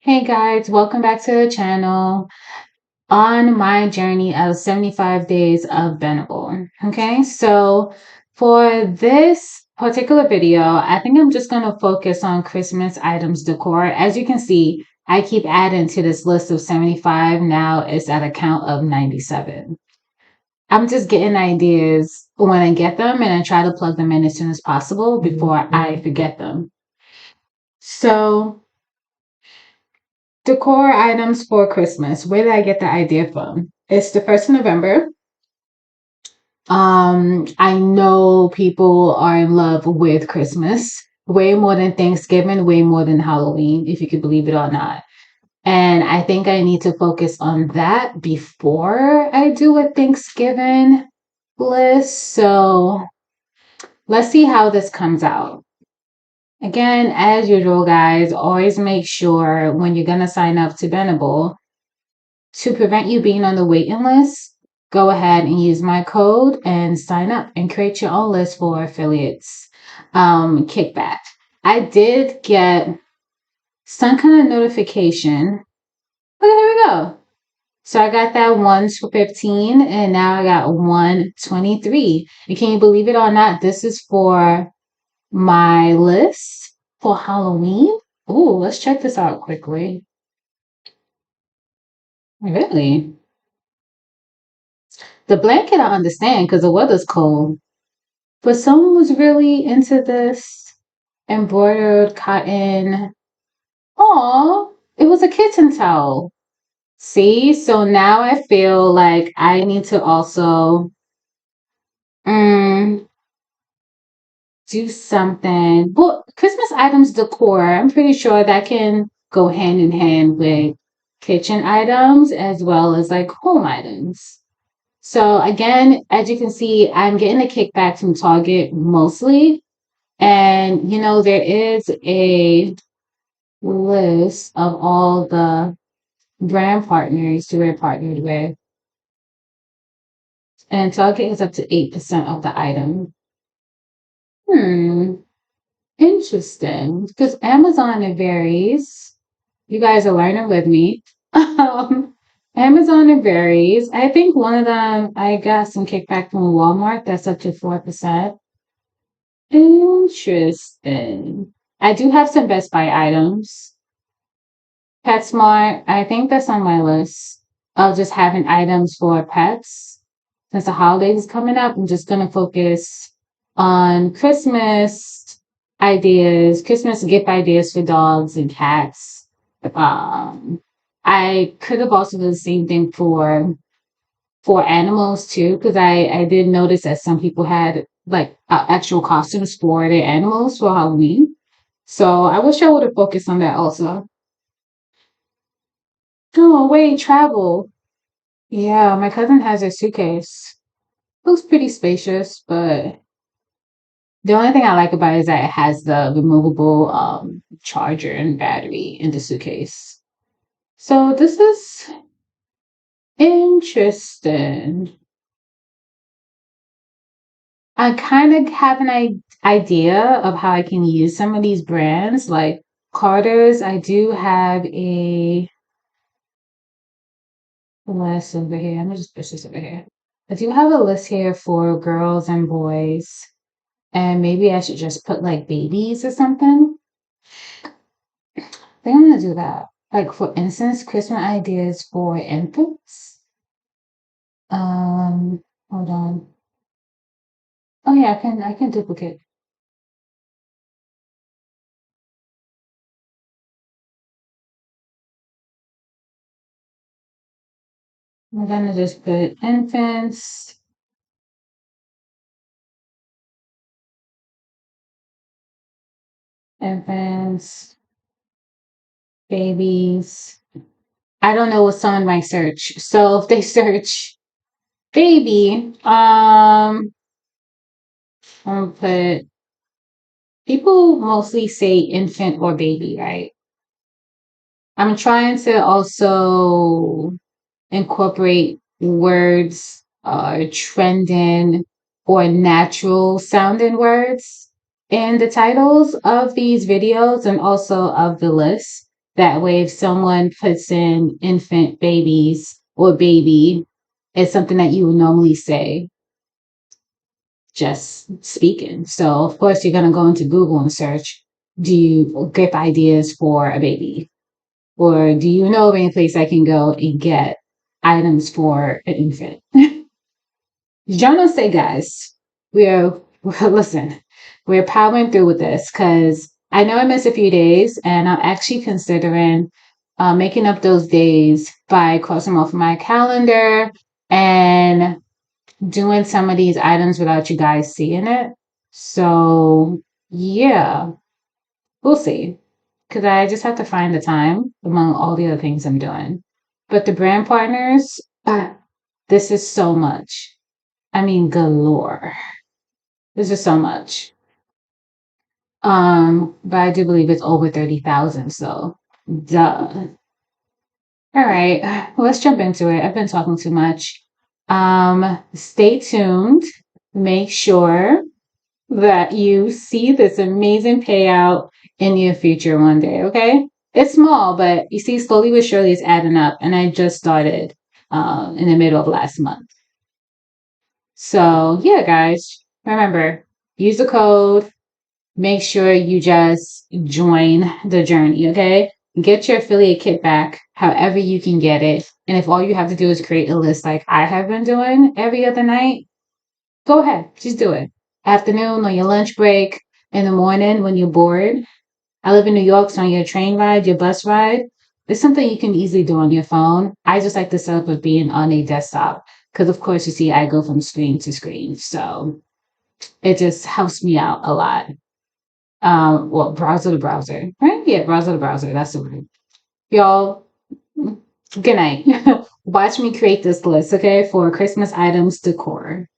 Hey guys, welcome back to the channel on my journey of 75 days of Benable. Okay, so for this particular video, I think I'm just going to focus on Christmas items decor. As you can see, I keep adding to this list of 75. Now it's at a count of 97. I'm just getting ideas when I get them and I try to plug them in as soon as possible before I forget them. So decor items for Christmas. Where did I get the idea from? It's the 1st of November. I know people are in love with Christmas way more than Thanksgiving, way more than Halloween, if you could believe it or not. And I think I need to focus on that before I do a Thanksgiving list. So let's see how this comes out. Again, as usual, guys, always make sure when you're going to sign up to Benable, to prevent you being on the waiting list, go ahead and use my code and sign up and create your own list for affiliates kickback. I did get some kind of notification. Okay, here we go. So I got that 115 and now I got 123. And can you believe it or not? This is for my list for Halloween. Ooh, let's check this out quickly. Really? The blanket I understand because the weather's cold. But someone was really into this embroidered cotton. Oh, it was a kitten towel. See, so now I feel like I need to also mm, do something. Well, Christmas items decor, I'm pretty sure that can go hand in hand with kitchen items as well as like home items. So again, as you can see, I'm getting a kickback from Target mostly. And there is a list of all the brand partners who we're partnered with. And Target is up to 8% of the item. Interesting. Because Amazon, it varies. You guys are learning with me. Amazon, it varies. I think one of them, I got some kickback from Walmart. That's up to 4%. Interesting. I do have some Best Buy items. PetSmart, I think that's on my list of just having items for pets. Since the holidays is coming up, I'm just gonna focus on Christmas ideas, Christmas gift ideas for dogs and cats. I could have also done the same thing for animals too, because I did notice that some people had like actual costumes for their animals for Halloween. So I wish I would have focused on that also. Oh, wait, travel. Yeah, my cousin has a suitcase. Looks pretty spacious, but the only thing I like about it is that it has the removable charger and battery in the suitcase. So this is interesting. I kind of have an idea of how I can use some of these brands, like Carter's. I do have a list over here. Let me just push this over here. I do have a list here for girls and boys. And maybe I should just put like babies or something. I think I'm gonna do that. Like for instance, Christmas ideas for infants. Hold on. Oh yeah, I can duplicate. I'm gonna just put infants, babies. I don't know what someone might search. So if they search baby, I'm gonna put people mostly say infant or baby, right? I'm trying to also incorporate words, trending or natural sounding words in the titles of these videos and also of the list. That way, if someone puts in infant babies or baby, it's something that you would normally say, just speaking. So, of course, you're going to go into Google and search, do you gift ideas for a baby? Or do you know of any place I can go and get items for an infant? Jono say, guys, listen, we're powering through with this because I know I missed a few days, and I'm actually considering making up those days by crossing them off my calendar and doing some of these items without you guys seeing it. So, yeah, we'll see. Because I just have to find the time among all the other things I'm doing. But the brand partners, this is so much. I mean, galore. This is so much. But I do believe it's over 30,000. So, duh. All right, let's jump into it. I've been talking too much. Stay tuned. Make sure that you see this amazing payout in your future one day, okay? It's small, but you see, slowly but surely it's adding up. And I just started in the middle of last month. So, yeah, guys, remember, use the code. Make sure you just join the journey, okay? Get your affiliate kit back however you can get it. And if all you have to do is create a list like I have been doing every other night, go ahead, just do it. Afternoon, on your lunch break, in the morning when you're bored. I live in New York, so on your train ride, your bus ride, it's something you can easily do on your phone. I just like to set up with being on a desktop because, of course, you see, I go from screen to screen. So it just helps me out a lot. Well, browser to browser, right? Yeah, browser to browser. That's the word. Y'all, good night. Watch me create this list, okay, for Christmas items decor.